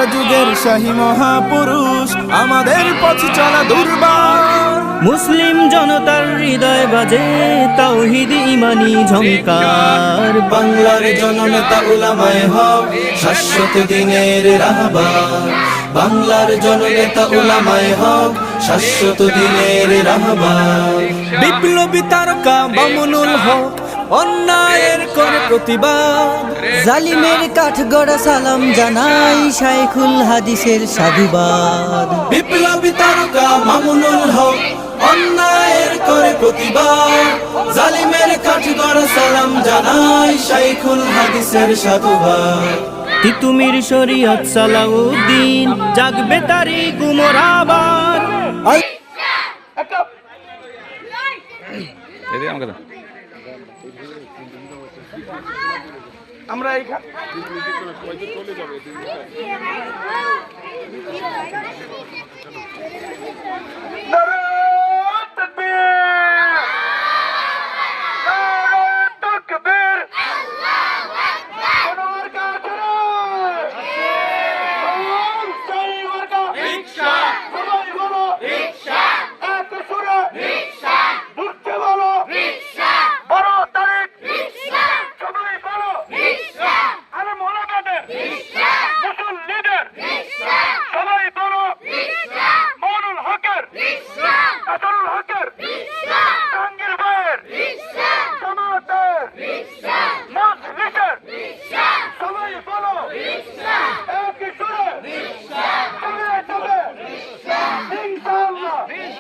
আমরা যুগের শাহী মহাপুরুষ, আমাদের পথ চলা দুর্বার। মুসলিম জনতার হৃদয় বাজে তাওহীদ ইমানি ঝংকার। বাংলার জননেতা উলামায়ে হক, শাশ্বত দিনের রাহবার। বাংলার জননেতা উলামায়ে হক, শাশ্বত দিনের রাহবার। বিপ্লবী তারকা মামুনুল হক, অন্যায়ের করে প্রতিবাদ। জালিমের কাঠগড়া সালাম জানাই শাইখুল হাদিসের সাধুবাদ। বিপ্লবী তারকা মামুনুল হক, অন্যায়ের করে প্রতিবাদ। জালিমের কাঠগড়া সালাম জানাই শাইখুল হাদিসের সাধুবাদ। তিতুমির শরীয়ত সালাউদ্দিন, জাগবে তারি গুমর আবার। আমরা